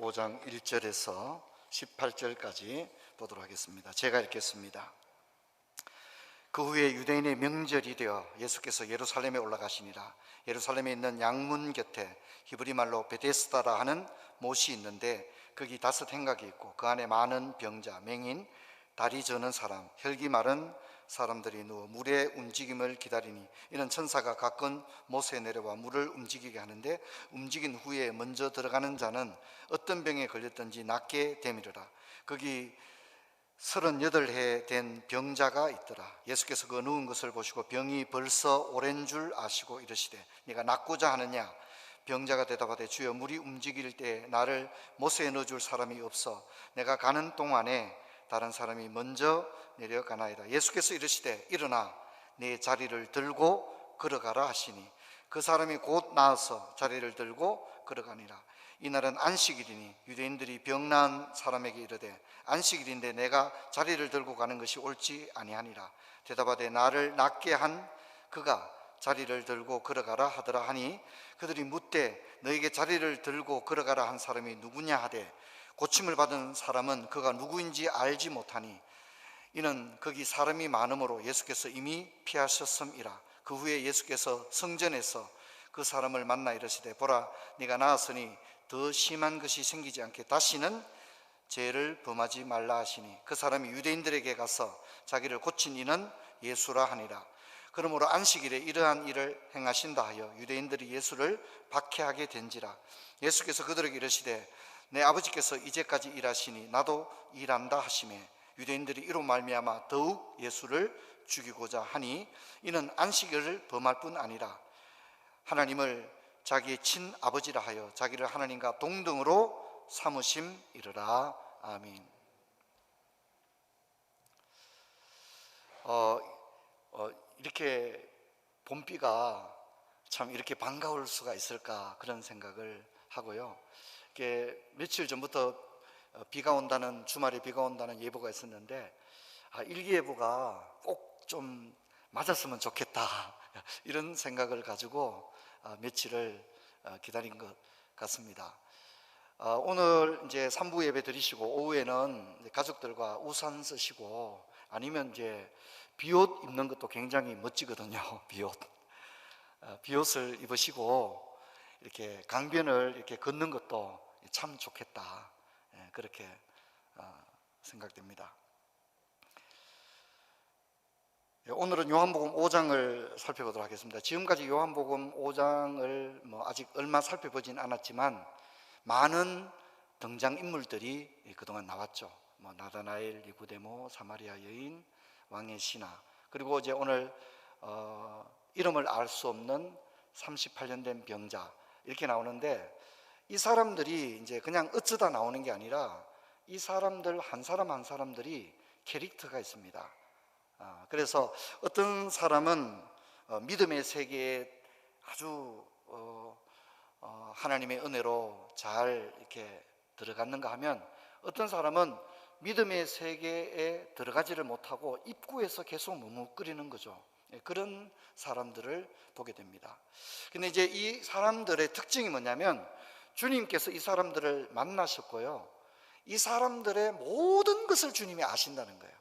5장 1절에서 18절까지 보도록 하겠습니다. 제가 읽겠습니다. 그 후에 유대인의 명절이 되어 예수께서 예루살렘에 올라가시니라. 예루살렘에 있는 양문 곁에 히브리 말로 베데스다라 하는 못이 있는데 거기 5 행각이 있고 그 안에 많은 병자, 맹인, 다리 저는 사람, 혈기 마른 사람들이 누워 물의 움직임을 기다리니 이는 천사가 가끔 못에 내려와 물을 움직이게 하는데 움직인 후에 먼저 들어가는 자는 어떤 병에 걸렸든지 낫게 되미르라. 거기 38해 된 병자가 있더라. 예수께서 그 누운 것을 보시고 병이 벌써 오랜 줄 아시고 이르시되 네가 낫고자 하느냐? 병자가 대답하되 주여 물이 움직일 때 나를 못에 넣어줄 사람이 없어 내가 가는 동안에 다른 사람이 먼저 내려가나이다. 예수께서 이르시되 일어나 네 자리를 들고 걸어가라 하시니 그 사람이 곧 나와서 자리를 들고 걸어가니라. 이날은 안식일이니 유대인들이 병 나은 사람에게 이르되 안식일인데 내가 자리를 들고 가는 것이 옳지 아니하니라. 대답하되 나를 낫게 한 그가 자리를 들고 걸어가라 하더라 하니 그들이 묻되 너에게 자리를 들고 걸어가라 한 사람이 누구냐 하되 고침을 받은 사람은 그가 누구인지 알지 못하니 이는 거기 사람이 많음으로 예수께서 이미 피하셨음이라. 그 후에 예수께서 성전에서 그 사람을 만나 이르시되 보라 네가 나았으니 더 심한 것이 생기지 않게 다시는 죄를 범하지 말라 하시니 그 사람이 유대인들에게 가서 자기를 고친 이는 예수라 하니라. 그러므로 안식일에 이러한 일을 행하신다 하여 유대인들이 예수를 박해하게 된지라. 예수께서 그들에게 이르시되 내 아버지께서 이제까지 일하시니 나도 일한다 하시매 유대인들이 이로 말미암아 더욱 예수를 죽이고자 하니 이는 안식일을 범할 뿐 아니라 하나님을 자기의 친아버지라 하여 자기를 하나님과 동등으로 삼으심이르라. 아멘. 이렇게 봄비가 참 이렇게 반가울 수가 있을까 그런 생각을 하고요. 이렇게 며칠 전부터 비가 온다는 주말에 비가 온다는 예보가 있었는데 일기예보가 꼭 좀 맞았으면 좋겠다 이런 생각을 가지고 며칠을 기다린 것 같습니다. 오늘 이제 3부 예배 드리시고 오후에는 가족들과 우산 쓰시고 아니면 이제 비옷 입는 것도 굉장히 멋지거든요. 비옷을 입으시고 이렇게 강변을 이렇게 걷는 것도 참 좋겠다 그렇게 생각됩니다. 오늘은 요한복음 5장을 살펴보도록 하겠습니다. 지금까지 요한복음 5장을 아직 얼마 살펴보진 않았지만 많은 등장인물들이 그동안 나왔죠. 나다나엘, 니고데모, 사마리아 여인, 왕의 신하, 그리고 이제 오늘 이름을 알 수 없는 38년 된 병자 이렇게 나오는데 이 사람들이 이제 그냥 어쩌다 나오는 게 아니라 이 사람들 한 사람 한 사람들이 캐릭터가 있습니다. 그래서 어떤 사람은 믿음의 세계에 아주 하나님의 은혜로 잘 이렇게 들어갔는가 하면 어떤 사람은 믿음의 세계에 들어가지를 못하고 입구에서 계속 머뭇거리는 거죠. 그런 사람들을 보게 됩니다. 근데 이제 이 사람들의 특징이 뭐냐면 주님께서 이 사람들을 만나셨고요, 이 사람들의 모든 것을 주님이 아신다는 거예요.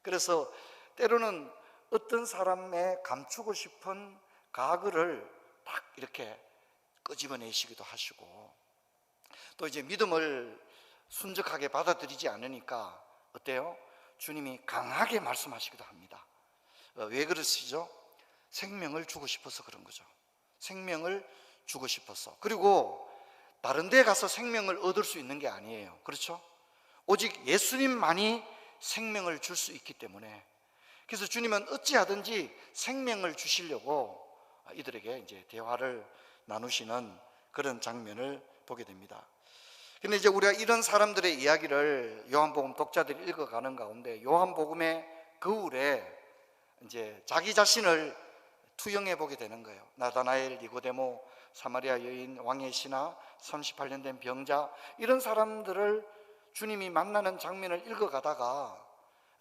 그래서 때로는 어떤 사람의 감추고 싶은 가글을 딱 이렇게 끄집어내시기도 하시고, 또 이제 믿음을 순적하게 받아들이지 않으니까 어때요? 주님이 강하게 말씀하시기도 합니다. 왜 그러시죠? 생명을 주고 싶어서 그런 거죠. 생명을 주고 싶어서. 그리고 다른 데 가서 생명을 얻을 수 있는 게 아니에요. 그렇죠? 오직 예수님만이 생명을 줄 수 있기 때문에, 그래서 주님은 어찌하든지 생명을 주시려고 이들에게 이제 대화를 나누시는 그런 장면을 보게 됩니다. 근데 이제 우리가 이런 사람들의 이야기를 요한복음 독자들이 읽어가는 가운데 요한복음의 거울에 이제 자기 자신을 투영해 보게 되는 거예요. 나다나엘, 니고데모, 사마리아 여인, 왕의 신하, 38년 된 병자, 이런 사람들을 주님이 만나는 장면을 읽어가다가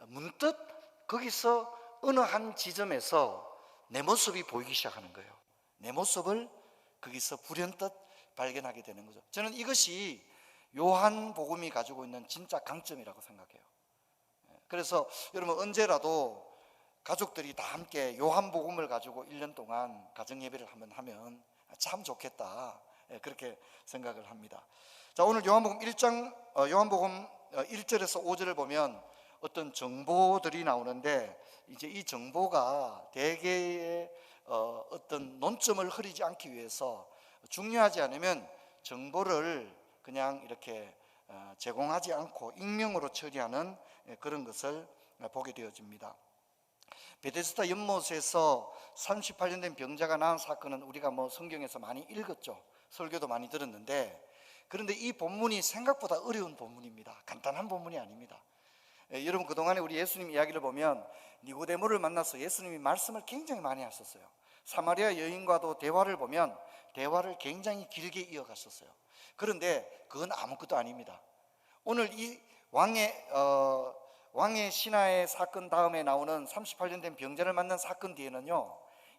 문득 거기서 어느 한 지점에서 내 모습이 보이기 시작하는 거예요. 내 모습을 거기서 불현듯 발견하게 되는 거죠. 저는 이것이 요한복음이 가지고 있는 진짜 강점이라고 생각해요. 그래서 여러분 언제라도 가족들이 다 함께 요한복음을 가지고 1년 동안 가정예배를 한번 하면 참 좋겠다, 그렇게 생각을 합니다. 자, 오늘 요한복음 1장 요한복음 1절에서 5절을 보면 어떤 정보들이 나오는데, 이제 이 정보가 대개의 어떤 논점을 흐리지 않기 위해서 중요하지 않으면 정보를 그냥 이렇게 제공하지 않고 익명으로 처리하는 그런 것을 보게 되어집니다. 베데스다 연못에서 38년 된 병자가 낳은 사건은 우리가 성경에서 많이 읽었죠. 설교도 많이 들었는데, 그런데 이 본문이 생각보다 어려운 본문입니다. 간단한 본문이 아닙니다. 여러분, 그동안에 우리 예수님 이야기를 보면 니고데모를 만나서 예수님이 말씀을 굉장히 많이 하셨어요. 사마리아 여인과도 대화를 보면 대화를 굉장히 길게 이어갔었어요. 그런데 그건 아무것도 아닙니다. 오늘 이 왕의 신하의 사건 다음에 나오는 38년 된 병자를 만난 사건 뒤에는요,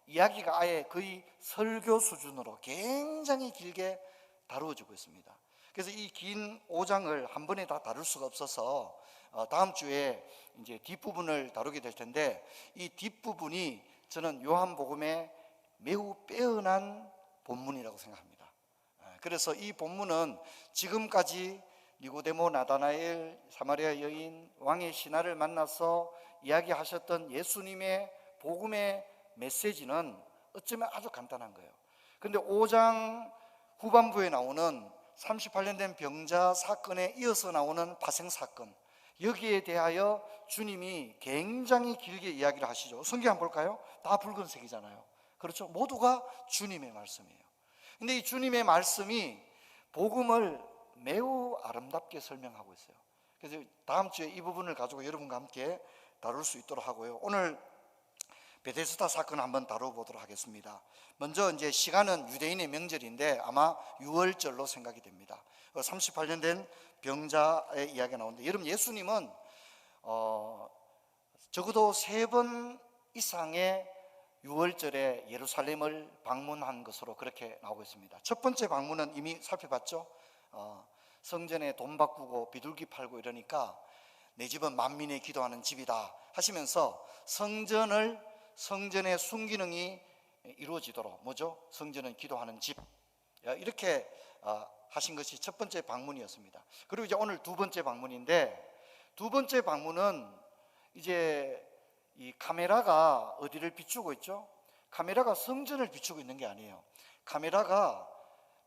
이야기가 아예 거의 설교 수준으로 굉장히 길게 다루어지고 있습니다. 그래서 이 긴 5장을 한 번에 다 다룰 수가 없어서 다음 주에 이제 뒷부분을 다루게 될 텐데, 이 뒷부분이 저는 요한복음의 매우 빼어난 본문이라고 생각합니다. 그래서 이 본문은 지금까지 니고데모, 나다나엘, 사마리아 여인, 왕의 신하를 만나서 이야기하셨던 예수님의 복음의 메시지는 어쩌면 아주 간단한 거예요. 그런데 5장 후반부에 나오는 38년 된 병자 사건에 이어서 나오는 파생 사건, 여기에 대하여 주님이 굉장히 길게 이야기를 하시죠. 성경 한번 볼까요? 다 붉은색이잖아요. 그렇죠? 모두가 주님의 말씀이에요. 근데 이 주님의 말씀이 복음을 매우 아름답게 설명하고 있어요. 그래서 다음 주에 이 부분을 가지고 여러분과 함께 다룰 수 있도록 하고요. 오늘 베데스다 사건을 한번 다뤄보도록 하겠습니다. 먼저 이제 시간은 유대인의 명절인데 아마 6월절로 생각이 됩니다. 38년 된 병자의 이야기가 나오는데, 여러분, 예수님은 적어도 3번 이상의 6월절에 예루살렘을 방문한 것으로 그렇게 나오고 있습니다. 첫 번째 방문은 이미 살펴봤죠. 성전에 돈 바꾸고 비둘기 팔고 이러니까 내 집은 만민의 기도하는 집이다 하시면서 성전의 순기능이 이루어지도록, 뭐죠? 성전은 기도하는 집, 이렇게 하신 것이 첫 번째 방문이었습니다. 그리고 이제 오늘 두 번째 방문인데, 두 번째 방문은 이제 이 카메라가 어디를 비추고 있죠? 카메라가 성전을 비추고 있는 게 아니에요. 카메라가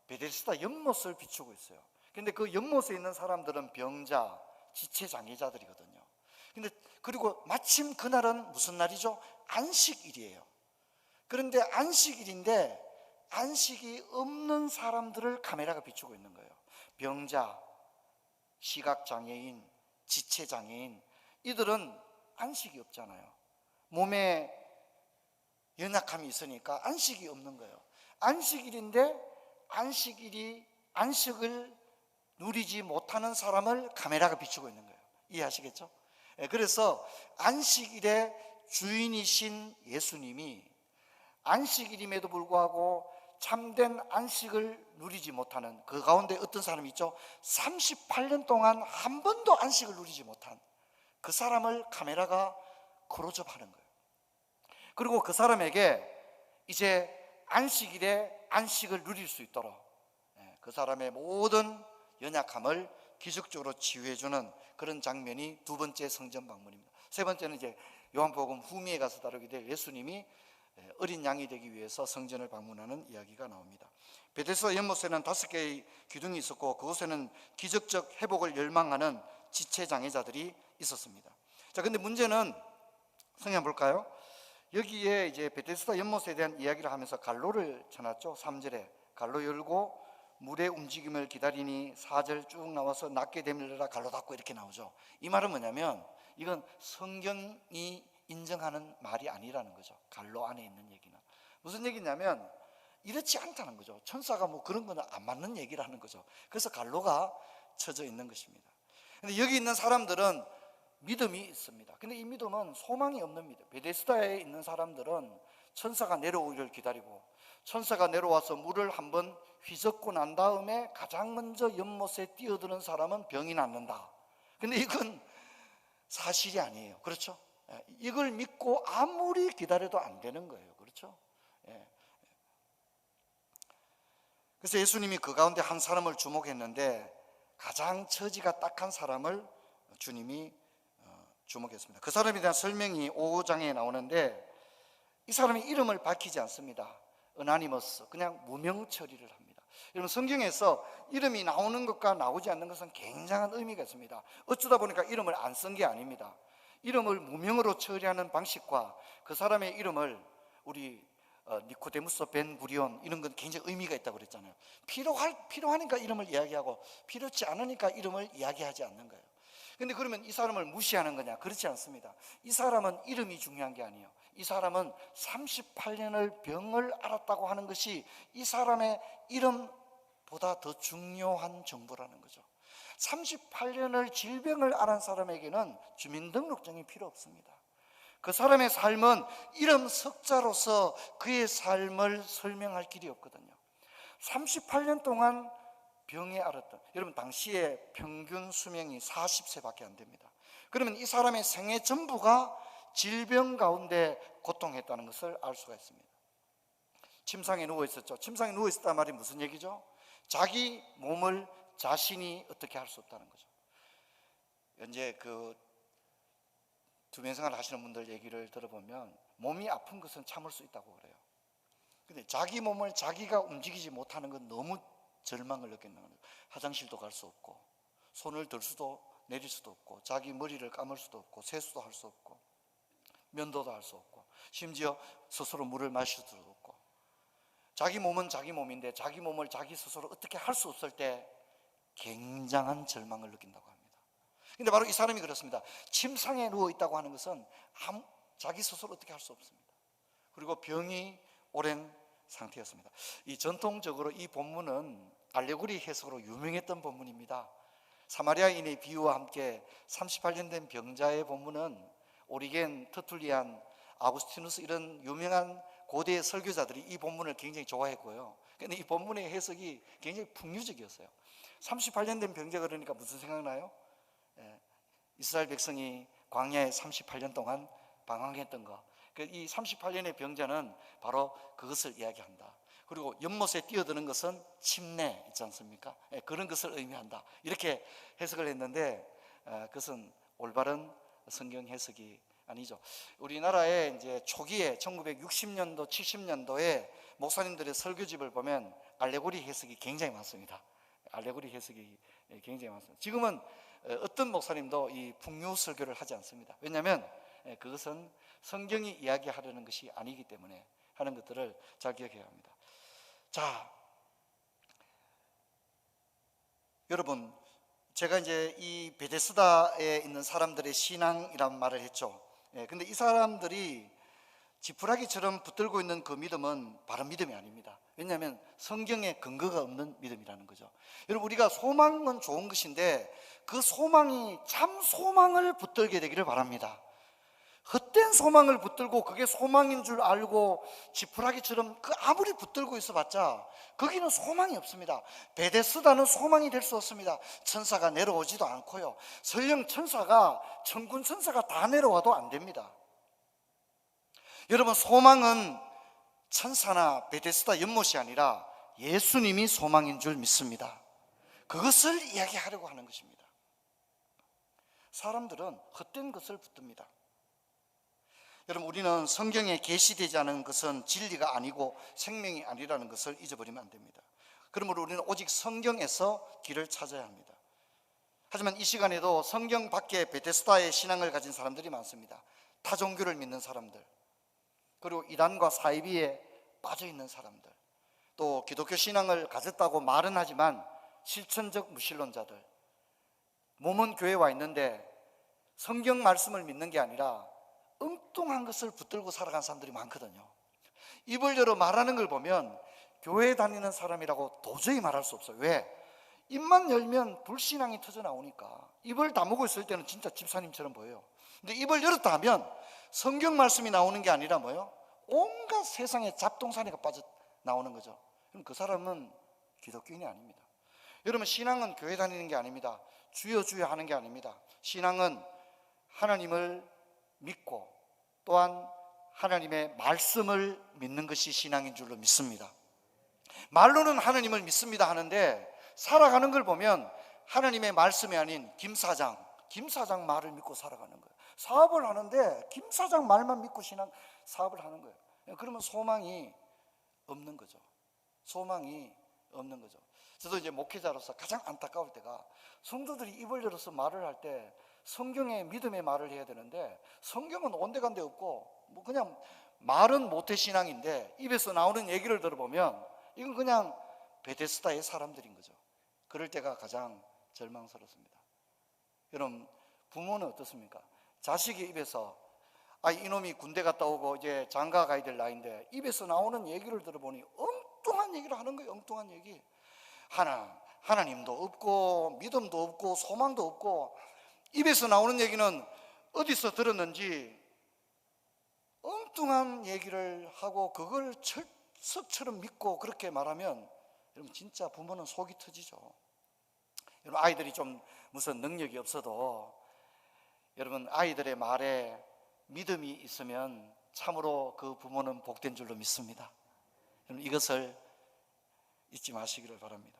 베데스다 연못을 비추고 있어요. 근데 그 연못에 있는 사람들은 병자, 지체장애자들이거든요. 근데 그리고 마침 그날은 무슨 날이죠? 안식일이에요. 그런데 안식일인데 안식이 없는 사람들을 카메라가 비추고 있는 거예요. 병자, 시각장애인, 지체장애인, 이들은 안식이 없잖아요. 몸에 연약함이 있으니까 안식이 없는 거예요. 안식일인데 안식을 누리지 못하는 사람을 카메라가 비추고 있는 거예요. 이해하시겠죠? 그래서 안식일의 주인이신 예수님이 안식일임에도 불구하고 참된 안식을 누리지 못하는, 그 가운데 어떤 사람이 있죠? 38년 동안 한 번도 안식을 누리지 못한 그 사람을 카메라가 크로즈업하는 거예요. 그리고 그 사람에게 이제 안식일에 안식을 누릴 수 있도록 그 사람의 모든 연약함을 기적적으로 치유해주는 그런 장면이 두 번째 성전 방문입니다. 세 번째는 이제 요한복음 후미에 가서 다루게 될 예수님이 어린 양이 되기 위해서 성전을 방문하는 이야기가 나옵니다. 베데스다 연못에는 5개의 기둥이 있었고 그곳에는 기적적 회복을 열망하는 지체장애자들이 있었습니다. 자, 근데 문제는 성경 한번 볼까요? 여기에 이제 베데스다 연못에 대한 이야기를 하면서 갈로를 쳐놨죠. 3절에 갈로 열고 물의 움직임을 기다리니, 4절 쭉 나와서 낮게 되밀려라 갈로 닫고 이렇게 나오죠. 이 말은 뭐냐면 이건 성경이 인정하는 말이 아니라는 거죠. 갈로 안에 있는 얘기는 무슨 얘기냐면 이렇지 않다는 거죠. 천사가 그런 거는 안 맞는 얘기를 하는 거죠. 그래서 갈로가 쳐져 있는 것입니다. 근데 여기 있는 사람들은 믿음이 있습니다. 근데 이 믿음은 소망이 없는 믿음. 베데스다에 있는 사람들은 천사가 내려오기를 기다리고 천사가 내려와서 물을 한번 휘젓고 난 다음에 가장 먼저 연못에 뛰어드는 사람은 병이 낫는다. 근데 이건 사실이 아니에요. 그렇죠? 이걸 믿고 아무리 기다려도 안 되는 거예요. 그렇죠? 그래서 예수님이 그 가운데 한 사람을 주목했는데 가장 처지가 딱한 사람을 주님이 주목했습니다. 그 사람에 대한 설명이 5장에 나오는데 이 사람의 이름을 밝히지 않습니다. 어나니머스, 그냥 무명 처리를 합니다. 여러분, 성경에서 이름이 나오는 것과 나오지 않는 것은 굉장한 의미가 있습니다. 어쩌다 보니까 이름을 안 쓴 게 아닙니다. 이름을 무명으로 처리하는 방식과 그 사람의 이름을 우리 니코데무스, 벤 구리온 이런 건 굉장히 의미가 있다고 그랬잖아요. 필요하니까 이름을 이야기하고 필요치 않으니까 이름을 이야기하지 않는 거예요. 근데 그러면 이 사람을 무시하는 거냐? 그렇지 않습니다. 이 사람은 이름이 중요한 게 아니에요. 이 사람은 38년을 병을 앓았다고 하는 것이 이 사람의 이름보다 더 중요한 정보라는 거죠. 38년을 질병을 앓은 사람에게는 주민등록증이 필요 없습니다. 그 사람의 삶은 이름 석자로서 그의 삶을 설명할 길이 없거든요. 38년 동안 병에 앓았던, 여러분 당시에 평균 수명이 40세밖에 안 됩니다. 그러면 이 사람의 생애 전부가 질병 가운데 고통했다는 것을 알 수가 있습니다. 침상에 누워 있었죠. 침상에 누워 있었단 말이 무슨 얘기죠? 자기 몸을 자신이 어떻게 할 수 없다는 거죠. 현재 그 투병생활 하시는 분들 얘기를 들어보면 몸이 아픈 것은 참을 수 있다고 그래요. 근데 자기 몸을 자기가 움직이지 못하는 건 너무 절망을 느낀다는 거예요. 화장실도 갈 수 없고 손을 들 수도 내릴 수도 없고 자기 머리를 감을 수도 없고 세수도 할 수 없고 면도도 할 수 없고 심지어 스스로 물을 마실 수도 없고 자기 몸은 자기 몸인데 자기 몸을 자기 스스로 어떻게 할 수 없을 때 굉장한 절망을 느낀다고 합니다. 근데 바로 이 사람이 그렇습니다. 침상에 누워 있다고 하는 것은 자기 스스로 어떻게 할 수 없습니다. 그리고 병이 오랜 상태였습니다. 이 전통적으로 이 본문은 알레고리 해석으로 유명했던 본문입니다. 사마리아인의 비유와 함께 38년 된 병자의 본문은 오리겐, 터툴리안, 아구스티누스 이런 유명한 고대 설교자들이 이 본문을 굉장히 좋아했고요. 근데 이 본문의 해석이 굉장히 풍류적이었어요. 38년 된 병자 그러니까 무슨 생각나요? 이스라엘 백성이 광야에 38년 동안 방황했던 거. 이 38년의 병자는 바로 그것을 이야기한다. 그리고 연못에 뛰어드는 것은 침례 있지 않습니까? 그런 것을 의미한다. 이렇게 해석을 했는데 그것은 올바른 성경 해석이 아니죠. 우리나라에 이제 초기에 1960년도, 70년도에 목사님들의 설교집을 보면 알레고리 해석이 굉장히 많습니다. 알레고리 해석이 굉장히 많습니다. 지금은 어떤 목사님도 이 풍요 설교를 하지 않습니다. 왜냐하면 그것은 성경이 이야기하려는 것이 아니기 때문에 하는 것들을 잘 기억해야 합니다. 자, 여러분, 제가 이제 이 베데스다에 있는 사람들의 신앙이란 말을 했죠. 근데 이 사람들이 지푸라기처럼 붙들고 있는 그 믿음은 바른 믿음이 아닙니다. 왜냐하면 성경에 근거가 없는 믿음이라는 거죠. 여러분, 우리가 소망은 좋은 것인데 그 소망이 참 소망을 붙들게 되기를 바랍니다. 헛된 소망을 붙들고 그게 소망인 줄 알고 지푸라기처럼 그 아무리 붙들고 있어봤자 거기는 소망이 없습니다. 베데스다는 소망이 될 수 없습니다. 천사가 내려오지도 않고요. 설령 천군 천사가 다 내려와도 안 됩니다. 여러분, 소망은 천사나 베데스다 연못이 아니라 예수님이 소망인 줄 믿습니다. 그것을 이야기하려고 하는 것입니다. 사람들은 헛된 것을 붙듭니다. 여러분, 우리는 성경에 계시되지 않은 것은 진리가 아니고 생명이 아니라는 것을 잊어버리면 안 됩니다. 그러므로 우리는 오직 성경에서 길을 찾아야 합니다. 하지만 이 시간에도 성경 밖에 베데스다의 신앙을 가진 사람들이 많습니다. 타 종교를 믿는 사람들, 그리고 이단과 사이비에 빠져있는 사람들, 또 기독교 신앙을 가졌다고 말은 하지만 실천적 무신론자들, 몸은 교회에 와 있는데 성경 말씀을 믿는 게 아니라 엉뚱한 것을 붙들고 살아간 사람들이 많거든요. 입을 열어 말하는 걸 보면 교회 다니는 사람이라고 도저히 말할 수 없어요. 왜? 입만 열면 불신앙이 터져 나오니까. 입을 다물고 있을 때는 진짜 집사님처럼 보여요. 근데 입을 열었다 하면 성경 말씀이 나오는 게 아니라 뭐예요? 온갖 세상에 잡동사니가 빠져 나오는 거죠. 그럼 그 사람은 기독교인이 아닙니다. 여러분, 신앙은 교회 다니는 게 아닙니다. 주여 주여 하는 게 아닙니다. 신앙은 하나님을 믿고 또한 하나님의 말씀을 믿는 것이 신앙인 줄로 믿습니다. 말로는 하나님을 믿습니다 하는데 살아가는 걸 보면 하나님의 말씀이 아닌 김 사장 말을 믿고 살아가는 거예요. 사업을 하는데 김 사장 말만 믿고 사업을 하는 거예요. 그러면 소망이 없는 거죠. 소망이 없는 거죠. 저도 이제 목회자로서 가장 안타까울 때가 성도들이 입을 열어서 말을 할 때 성경의 믿음의 말을 해야 되는데 성경은 온데간데 없고 뭐 그냥 말은 모태신앙인데 입에서 나오는 얘기를 들어보면 이건 그냥 베데스다의 사람들인 거죠. 그럴 때가 가장 절망스럽습니다. 여러분, 부모는 어떻습니까? 자식이 입에서 이놈이 군대 갔다 오고 이제 장가 가야 될 나이인데 입에서 나오는 얘기를 들어보니 엉뚱한 얘기를 하는 거예요. 엉뚱한 얘기. 하나님도 없고 믿음도 없고 소망도 없고 입에서 나오는 얘기는 어디서 들었는지 엉뚱한 얘기를 하고 그걸 철석처럼 믿고 그렇게 말하면 여러분 진짜 부모는 속이 터지죠. 여러분, 아이들이 좀 무슨 능력이 없어도 여러분 아이들의 말에 믿음이 있으면 참으로 그 부모는 복된 줄로 믿습니다. 여러분, 이것을 잊지 마시기를 바랍니다.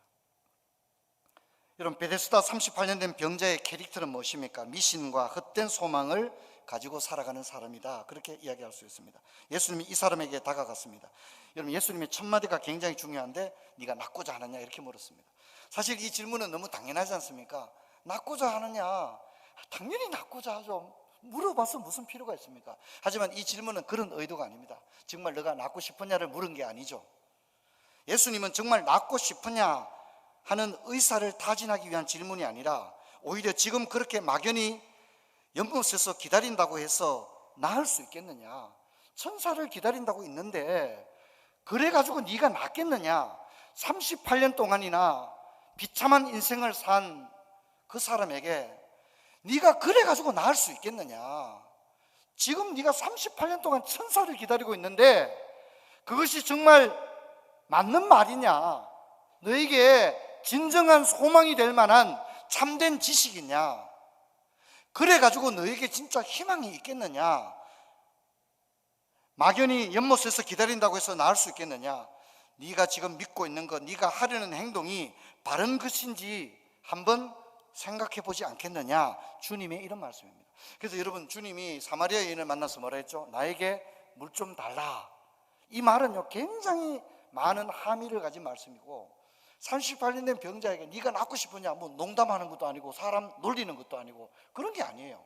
여러분, 베데스다 38년 된 병자의 캐릭터는 무엇입니까? 미신과 헛된 소망을 가지고 살아가는 사람이다, 그렇게 이야기할 수 있습니다. 예수님이 이 사람에게 다가갔습니다. 여러분, 예수님의 첫 마디가 굉장히 중요한데 네가 낫고자 하느냐 이렇게 물었습니다. 사실 이 질문은 너무 당연하지 않습니까? 낫고자 하느냐, 당연히 낫고자 하죠. 물어봐서 무슨 필요가 있습니까? 하지만 이 질문은 그런 의도가 아닙니다. 정말 너가 낫고 싶으냐를 물은 게 아니죠. 예수님은 정말 낫고 싶으냐 하는 의사를 타진하기 위한 질문이 아니라 오히려 지금 그렇게 막연히 연못에서 기다린다고 해서 나을 수 있겠느냐, 천사를 기다린다고 있는데 그래가지고 네가 낫겠느냐, 38년 동안이나 비참한 인생을 산 그 사람에게 네가 그래가지고 나을 수 있겠느냐, 지금 네가 38년 동안 천사를 기다리고 있는데 그것이 정말 맞는 말이냐, 너에게 진정한 소망이 될 만한 참된 지식이냐, 그래가지고 너에게 진짜 희망이 있겠느냐, 막연히 연못에서 기다린다고 해서 나을 수 있겠느냐, 네가 지금 믿고 있는 것, 네가 하려는 행동이 바른 것인지 한번 생각해 보지 않겠느냐, 주님의 이런 말씀입니다. 그래서 여러분, 주님이 사마리아 여인을 만나서 뭐라 했죠? 나에게 물 좀 달라. 이 말은요 굉장히 많은 함의를 가진 말씀이고 38년 된 병자에게 네가 낫고 싶으냐, 뭐 농담하는 것도 아니고 사람 놀리는 것도 아니고 그런 게 아니에요.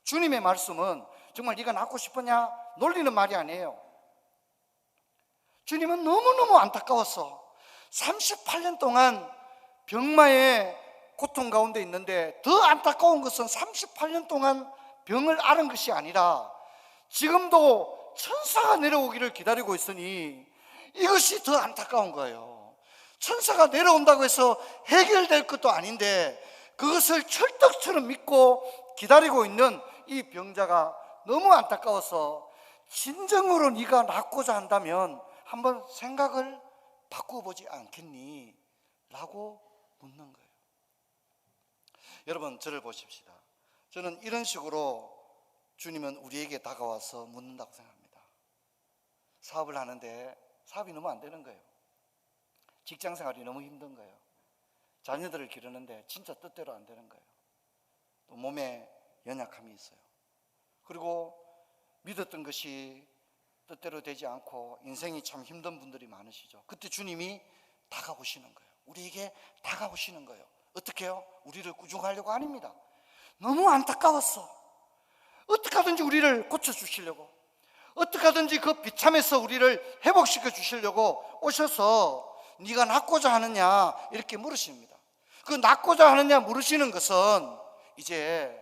주님의 말씀은 정말 네가 낫고 싶으냐 놀리는 말이 아니에요. 주님은 너무너무 안타까웠어. 38년 동안 병마의 고통 가운데 있는데 더 안타까운 것은 38년 동안 병을 앓은 것이 아니라 지금도 천사가 내려오기를 기다리고 있으니 이것이 더 안타까운 거예요. 천사가 내려온다고 해서 해결될 것도 아닌데 그것을 철떡처럼 믿고 기다리고 있는 이 병자가 너무 안타까워서 진정으로 네가 낫고자 한다면 한번 생각을 바꿔보지 않겠니? 라고 묻는 거예요. 여러분, 저를 보십시다. 저는 이런 식으로 주님은 우리에게 다가와서 묻는다고 생각합니다. 사업을 하는데 사업이 너무 안 되는 거예요. 직장 생활이 너무 힘든 거예요. 자녀들을 기르는데 진짜 뜻대로 안 되는 거예요. 또 몸에 연약함이 있어요. 그리고 믿었던 것이 뜻대로 되지 않고 인생이 참 힘든 분들이 많으시죠. 그때 주님이 다가오시는 거예요. 우리에게 다가오시는 거예요. 어떻게 해요? 우리를 꾸중하려고 아닙니다. 너무 안타까웠어. 어떻게 하든지 우리를 고쳐주시려고, 어떻게 하든지 그 비참에서 우리를 회복시켜 주시려고 오셔서 네가 낫고자 하느냐 이렇게 물으십니다. 그 낫고자 하느냐 물으시는 것은 이제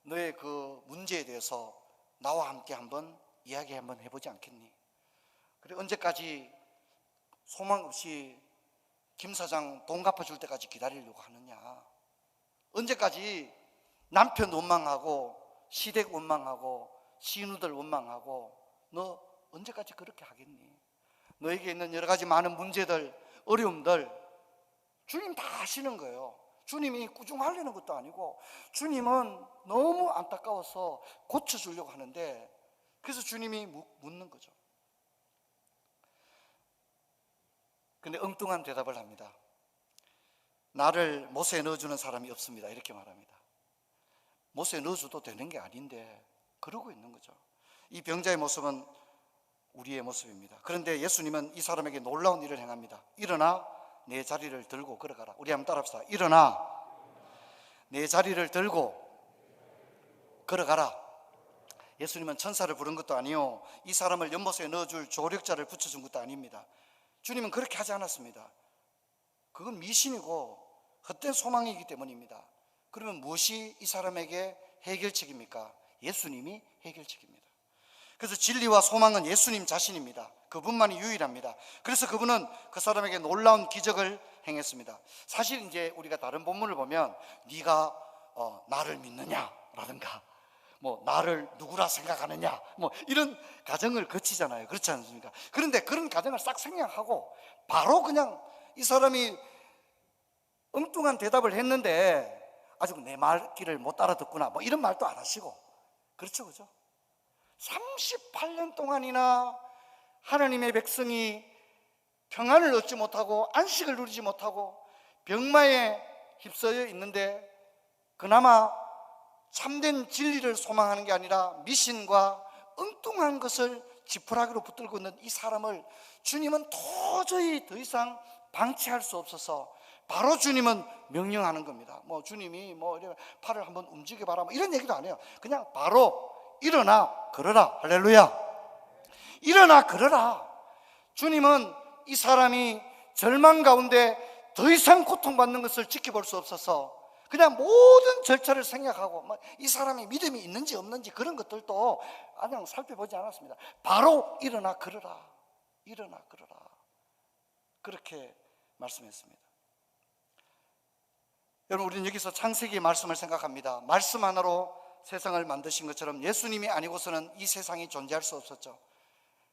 너의 그 문제에 대해서 나와 함께 한번 이야기 한번 해보지 않겠니? 그래, 언제까지 소망 없이 김 사장 돈 갚아줄 때까지 기다리려고 하느냐? 언제까지 남편 원망하고 시댁 원망하고 시누들 원망하고 너 언제까지 그렇게 하겠니? 너에게 있는 여러 가지 많은 문제들, 어려움들 주님 다 아시는 거예요. 주님이 꾸중하려는 것도 아니고 주님은 너무 안타까워서 고쳐주려고 하는데, 그래서 주님이 묻는 거죠. 근데 엉뚱한 대답을 합니다. 나를 못에 넣어주는 사람이 없습니다, 이렇게 말합니다. 못에 넣어줘도 되는 게 아닌데 그러고 있는 거죠. 이 병자의 모습은 우리의 모습입니다. 그런데 예수님은 이 사람에게 놀라운 일을 행합니다. 일어나 내 자리를 들고 걸어가라. 우리 한번 따라합시다. 일어나 내 자리를 들고 걸어가라. 예수님은 천사를 부른 것도 아니요, 이 사람을 연못에 넣어줄 조력자를 붙여준 것도 아닙니다. 주님은 그렇게 하지 않았습니다. 그건 미신이고 헛된 소망이기 때문입니다. 그러면 무엇이 이 사람에게 해결책입니까? 예수님이 해결책입니다. 그래서 진리와 소망은 예수님 자신입니다. 그분만이 유일합니다. 그래서 그분은 그 사람에게 놀라운 기적을 행했습니다. 사실 이제 우리가 다른 본문을 보면 네가 나를 믿느냐라든가 뭐 나를 누구라 생각하느냐 뭐 이런 가정을 거치잖아요. 그렇지 않습니까? 그런데 그런 가정을 싹 생략하고 바로 그냥 이 사람이 엉뚱한 대답을 했는데 아직 내 말귀를 못 알아듣구나 뭐 이런 말도 안 하시고, 그렇죠, 그죠? 38년 동안이나 하나님의 백성이 평안을 얻지 못하고 안식을 누리지 못하고 병마에 휩싸여 있는데, 그나마 참된 진리를 소망하는 게 아니라 미신과 엉뚱한 것을 지푸라기로 붙들고 있는 이 사람을 주님은 도저히 더 이상 방치할 수 없어서 바로 주님은 명령하는 겁니다. 뭐 주님이 뭐 팔을 한번 움직여봐라 뭐 이런 얘기도 안 해요. 그냥 바로 일어나 걸어라. 할렐루야. 일어나 걸어라. 주님은 이 사람이 절망 가운데 더 이상 고통받는 것을 지켜볼 수 없어서 그냥 모든 절차를 생략하고 이 사람이 믿음이 있는지 없는지 그런 것들도 그냥 살펴보지 않았습니다. 바로 일어나 걸어라. 일어나 걸어라. 그렇게 말씀했습니다. 여러분, 우리는 여기서 창세기의 말씀을 생각합니다. 말씀 하나로 세상을 만드신 것처럼 예수님이 아니고서는 이 세상이 존재할 수 없었죠.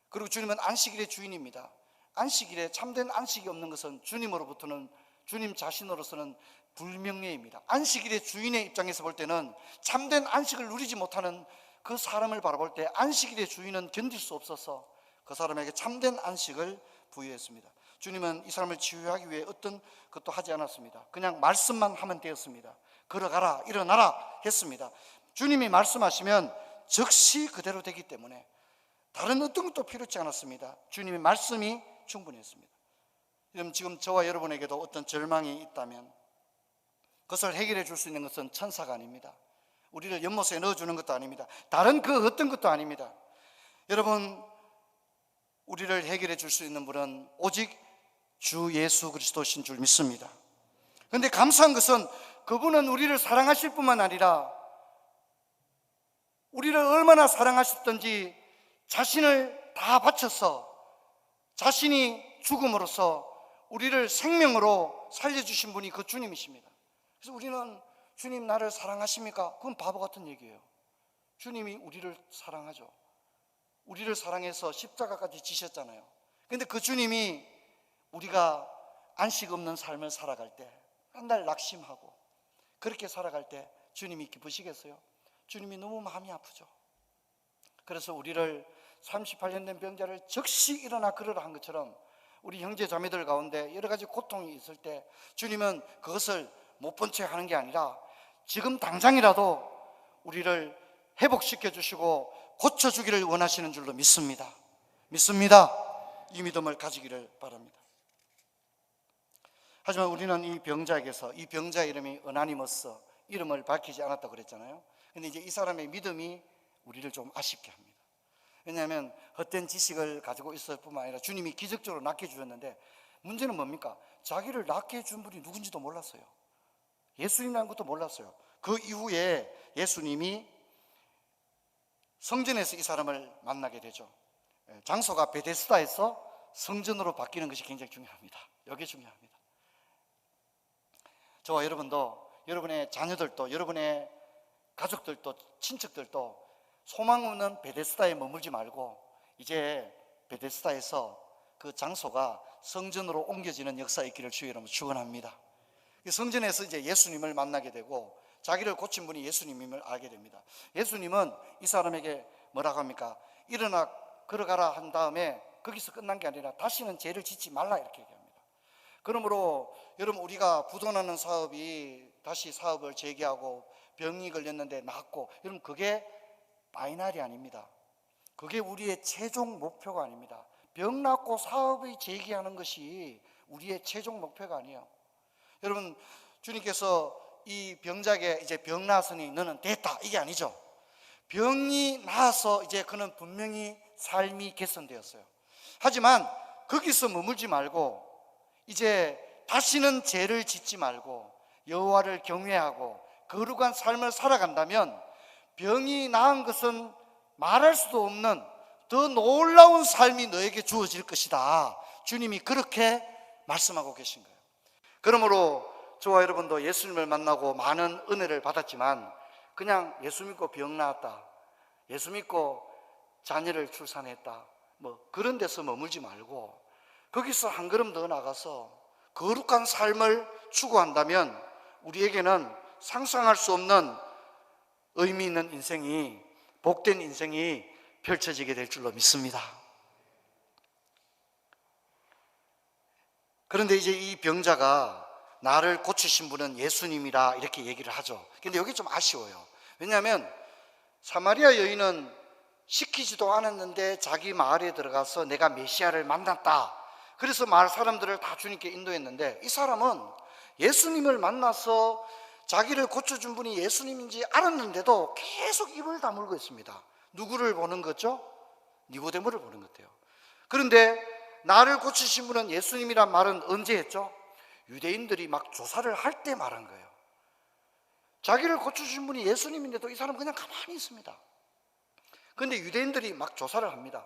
그리고 주님은 안식일의 주인입니다. 안식일에 참된 안식이 없는 것은 주님으로부터는, 주님 자신으로서는 불명예입니다. 안식일의 주인의 입장에서 볼 때는 참된 안식을 누리지 못하는 그 사람을 바라볼 때 안식일의 주인은 견딜 수 없어서 그 사람에게 참된 안식을 부여했습니다. 주님은 이 사람을 치유하기 위해 어떤 것도 하지 않았습니다. 그냥 말씀만 하면 되었습니다. 걸어가라, 일어나라 했습니다. 주님이 말씀하시면 즉시 그대로 되기 때문에 다른 어떤 것도 필요치 않았습니다. 주님의 말씀이 충분했습니다. 여러분, 지금 저와 여러분에게도 어떤 절망이 있다면 그것을 해결해 줄 수 있는 것은 천사가 아닙니다. 우리를 연못에 넣어주는 것도 아닙니다. 다른 그 어떤 것도 아닙니다. 여러분, 우리를 해결해 줄 수 있는 분은 오직 주 예수 그리스도신 줄 믿습니다. 그런데 감사한 것은 그분은 우리를 사랑하실 뿐만 아니라 우리를 얼마나 사랑하셨던지 자신을 다 바쳐서 자신이 죽음으로써 우리를 생명으로 살려주신 분이 그 주님이십니다. 그래서 우리는 주님 나를 사랑하십니까? 그건 바보 같은 얘기예요. 주님이 우리를 사랑하죠. 우리를 사랑해서 십자가까지 지셨잖아요. 그런데 그 주님이 우리가 안식 없는 삶을 살아갈 때, 한날 낙심하고 그렇게 살아갈 때 주님이 기쁘시겠어요? 주님이 너무 마음이 아프죠. 그래서 우리를 38년 된 병자를 즉시 일어나 걸으라 한 것처럼 우리 형제 자매들 가운데 여러 가지 고통이 있을 때 주님은 그것을 못 본 채 하는 게 아니라 지금 당장이라도 우리를 회복시켜 주시고 고쳐주기를 원하시는 줄로 믿습니다. 이 믿음을 가지기를 바랍니다. 하지만 우리는 이 병자에게서, 이 병자의 이름이 어나니머스, 이름을 밝히지 않았다고 그랬잖아요. 근데 이제 이 사람의 믿음이 우리를 좀 아쉽게 합니다. 왜냐하면 헛된 지식을 가지고 있을 뿐만 아니라 주님이 기적적으로 낫게 해주셨는데, 문제는 뭡니까? 자기를 낫게 해준 분이 누군지도 몰랐어요. 예수님이라는 것도 몰랐어요. 그 이후에 예수님이 성전에서 이 사람을 만나게 되죠. 장소가 베데스다에서 성전으로 바뀌는 것이 굉장히 중요합니다. 이게 중요합니다. 저와 여러분도, 여러분의 자녀들도, 여러분의 가족들도, 친척들도 소망 없는 베데스다에 머물지 말고 이제 베데스다에서 그 장소가 성전으로 옮겨지는 역사 있기를 주의 이름으로 축원합니다. 성전에서 이제 예수님을 만나게 되고 자기를 고친 분이 예수님임을 알게 됩니다. 예수님은 이 사람에게 뭐라고 합니까? 일어나 걸어가라 한 다음에 거기서 끝난 게 아니라 다시는 죄를 짓지 말라 이렇게 얘기합니다. 그러므로 여러분, 우리가 부도나는 사업이 다시 사업을 재개하고 병이 걸렸는데 낫고, 여러분 그게 파이널이 아닙니다. 그게 우리의 최종 목표가 아닙니다. 병 낫고 사업을 재개하는 것이 우리의 최종 목표가 아니에요. 여러분, 주님께서 이 병자에게 이제 병 나았으니 너는 됐다 이게 아니죠. 병이 나아서 이제 그는 분명히 삶이 개선되었어요. 하지만 거기서 머물지 말고 이제 다시는 죄를 짓지 말고 여호와를 경외하고 거룩한 삶을 살아간다면 병이 나은 것은 말할 수도 없는 더 놀라운 삶이 너에게 주어질 것이다. 주님이 그렇게 말씀하고 계신 거예요. 그러므로 저와 여러분도 예수님을 만나고 많은 은혜를 받았지만 그냥 예수 믿고 병 나았다, 예수 믿고 자녀를 출산했다, 뭐 그런 데서 머물지 말고 거기서 한 걸음 더 나가서 거룩한 삶을 추구한다면 우리에게는 상상할 수 없는 의미 있는 인생이, 복된 인생이 펼쳐지게 될 줄로 믿습니다. 그런데 이제 이 병자가 나를 고치신 분은 예수님이라 이렇게 얘기를 하죠. 근데 여기 좀 아쉬워요. 왜냐하면 사마리아 여인은 시키지도 않았는데 자기 마을에 들어가서 내가 메시아를 만났다, 그래서 마을 사람들을 다 주님께 인도했는데, 이 사람은 예수님을 만나서 자기를 고쳐준 분이 예수님인지 알았는데도 계속 입을 다물고 있습니다. 누구를 보는 거죠? 니고데모를 보는 것 같아요. 그런데 나를 고치신 분은 예수님이란 말은 언제 했죠? 유대인들이 막 조사를 할 때 말한 거예요. 자기를 고쳐주신 분이 예수님인데도 이 사람은 그냥 가만히 있습니다. 그런데 유대인들이 막 조사를 합니다.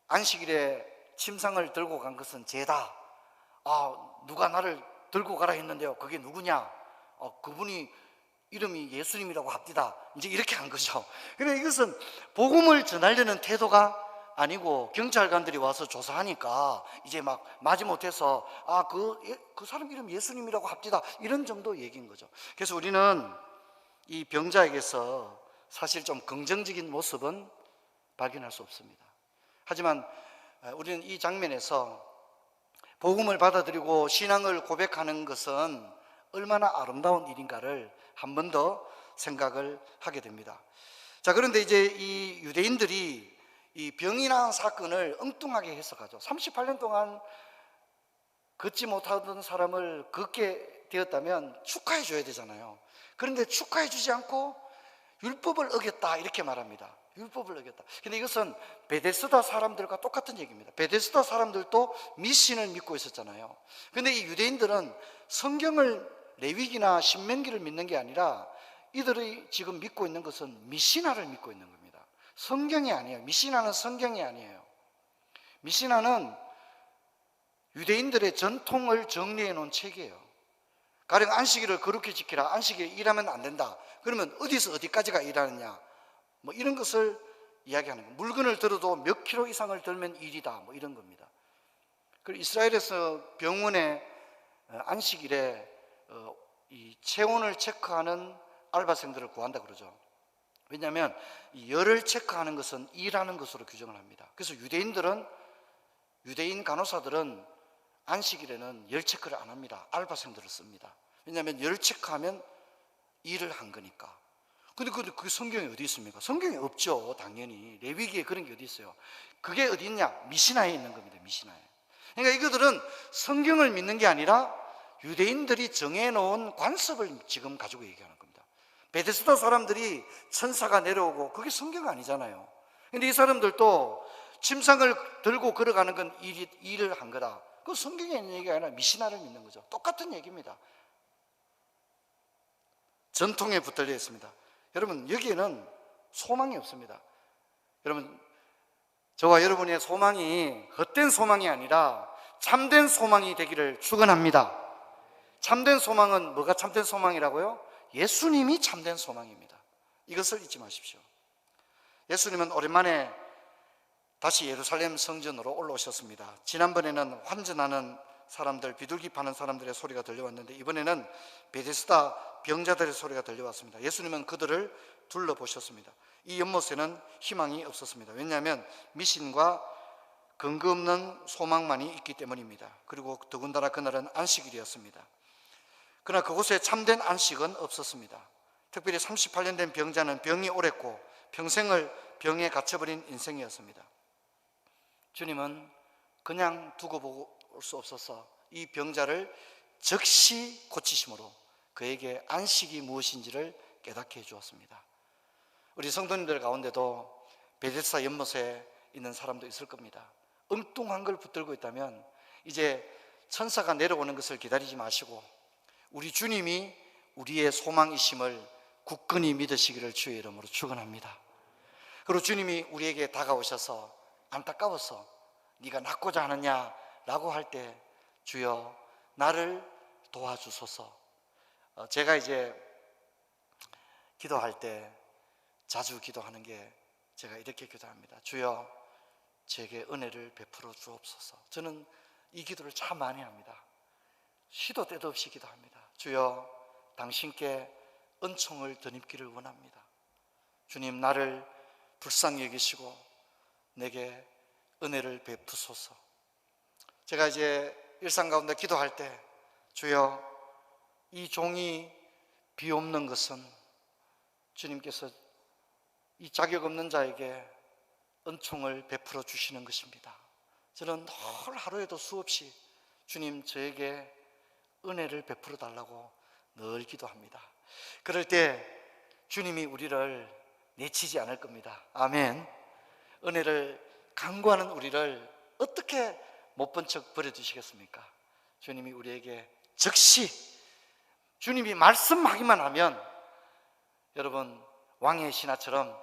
안식일에 침상을 들고 간 것은 죄다. 누가 나를 들고 가라 했는데요, 그게 누구냐? 그분이 이름이 예수님이라고 합디다. 이제 이렇게 한 거죠. 그런데 이것은 복음을 전하려는 태도가 아니고 경찰관들이 와서 조사하니까 이제 막 마지못해서 그 사람 이름 예수님이라고 합디다, 이런 정도 얘기인 거죠. 그래서 우리는 이 병자에게서 사실 좀 긍정적인 모습은 발견할 수 없습니다. 하지만 우리는 이 장면에서 복음을 받아들이고 신앙을 고백하는 것은 얼마나 아름다운 일인가를 한 번 더 생각을 하게 됩니다. 자, 그런데 이제 이 유대인들이 이 병이 난 사건을 엉뚱하게 해석하죠. 38년 동안 걷지 못하던 사람을 걷게 되었다면 축하해 줘야 되잖아요. 그런데 축하해 주지 않고 율법을 어겼다 이렇게 말합니다. 율법을 어겼다. 근데 이것은 베데스다 사람들과 똑같은 얘기입니다. 베데스다 사람들도 미신을 믿고 있었잖아요. 근데 이 유대인들은 성경을, 레위기나 신명기를 믿는 게 아니라 이들이 지금 믿고 있는 것은 미시나를 믿고 있는 겁니다. 성경이 아니에요. 미시나는 성경이 아니에요. 미시나는 유대인들의 전통을 정리해 놓은 책이에요. 가령 안식일을 거룩히 지키라, 안식일에 일하면 안 된다, 그러면 어디서 어디까지가 일하느냐, 뭐 이런 것을 이야기하는 거예요. 물건을 들어도 몇 킬로 이상을 들면 일이다, 뭐 이런 겁니다. 그리고 이스라엘에서 병원에 안식일에 이 체온을 체크하는 알바생들을 구한다 그러죠. 왜냐하면 이 열을 체크하는 것은 일하는 것으로 규정을 합니다. 그래서 유대인 간호사들은 안식일에는 열 체크를 안 합니다. 알바생들을 씁니다. 왜냐하면 열 체크하면 일을 한 거니까. 근데 그 성경에 어디 있습니까? 성경에 없죠. 당연히 레위기에 그런 게 어디 있어요? 그게 어디 있냐? 미시나에 있는 겁니다. 미시나에. 그러니까 이거들은 성경을 믿는 게 아니라 유대인들이 정해놓은 관습을 지금 가지고 얘기하는 겁니다. 베데스다 사람들이 천사가 내려오고 그게 성경 아니잖아요. 근데 이 사람들도 침상을 들고 걸어가는 건 일을 한 거다. 그 성경에 있는 얘기가 아니라 미시나를 믿는 거죠. 똑같은 얘기입니다. 전통에 붙들려 있습니다. 여러분, 여기에는 소망이 없습니다. 여러분, 저와 여러분의 소망이 헛된 소망이 아니라 참된 소망이 되기를 축원합니다. 참된 소망은 뭐가 참된 소망이라고요? 예수님이 참된 소망입니다. 이것을 잊지 마십시오. 예수님은 오랜만에 다시 예루살렘 성전으로 올라오셨습니다. 지난번에는 환전하는 사람들, 비둘기 파는 사람들의 소리가 들려왔는데 이번에는 베데스다 병자들의 소리가 들려왔습니다. 예수님은 그들을 둘러보셨습니다. 이 연못에는 희망이 없었습니다. 왜냐하면 미신과 근거 없는 소망만이 있기 때문입니다. 그리고 더군다나 그날은 안식일이었습니다. 그러나 그곳에 참된 안식은 없었습니다. 특별히 38년 된 병자는 병이 오랬고 평생을 병에 갇혀버린 인생이었습니다. 주님은 그냥 두고 볼 수 없어서 이 병자를 즉시 고치심으로 그에게 안식이 무엇인지를 깨닫게 해주었습니다. 우리 성도님들 가운데도 베데스다 연못에 있는 사람도 있을 겁니다. 엉뚱한 걸 붙들고 있다면 이제 천사가 내려오는 것을 기다리지 마시고 우리 주님이 우리의 소망이심을 굳건히 믿으시기를 주의 이름으로 축원합니다. 그리고 주님이 우리에게 다가오셔서 안타까워서 네가 낫고자 하느냐라고 할 때 주여 나를 도와주소서. 제가 이제 기도할 때 자주 기도하는 게 제가 이렇게 기도합니다. 주여 제게 은혜를 베풀어 주옵소서. 저는 이 기도를 참 많이 합니다. 시도 때도 없이 기도합니다. 주여 당신께 은총을 덧입기를 원합니다. 주님 나를 불쌍히 여기시고 내게 은혜를 베푸소서. 제가 이제 일상 가운데 기도할 때 주여 이 종이 비옵는 것은 주님께서 이 자격 없는 자에게 은총을 베풀어 주시는 것입니다. 저는 늘 하루에도 수없이 주님 저에게 은혜를 베풀어 달라고 늘 기도합니다. 그럴 때 주님이 우리를 내치지 않을 겁니다. 아멘. 은혜를 간구하는 우리를 어떻게 못 본 척 버려두시겠습니까? 주님이 우리에게 즉시 주님이 말씀하기만 하면 여러분 왕의 신하처럼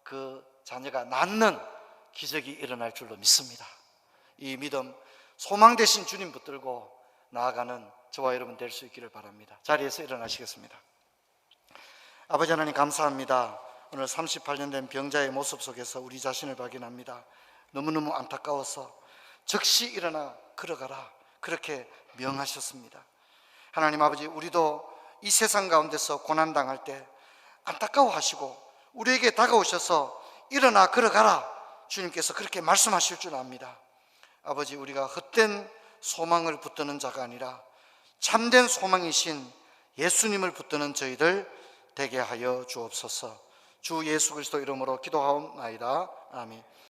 그 자녀가 낫는 기적이 일어날 줄로 믿습니다. 이 믿음 소망 되신 주님 붙들고 나아가는 저와 여러분 될 수 있기를 바랍니다. 자리에서 일어나시겠습니다. 아버지 하나님 감사합니다. 오늘 38년 된 병자의 모습 속에서 우리 자신을 발견합니다. 너무너무 안타까워서 즉시 일어나 걸어가라 그렇게 명하셨습니다. 하나님 아버지 우리도 이 세상 가운데서 고난당할 때 안타까워하시고 우리에게 다가오셔서 일어나 걸어가라 주님께서 그렇게 말씀하실 줄 압니다. 아버지 우리가 헛된 소망을 붙드는 자가 아니라 참된 소망이신 예수님을 붙드는 저희들 되게 하여 주옵소서. 주 예수 그리스도 이름으로 기도하옵나이다. 아멘.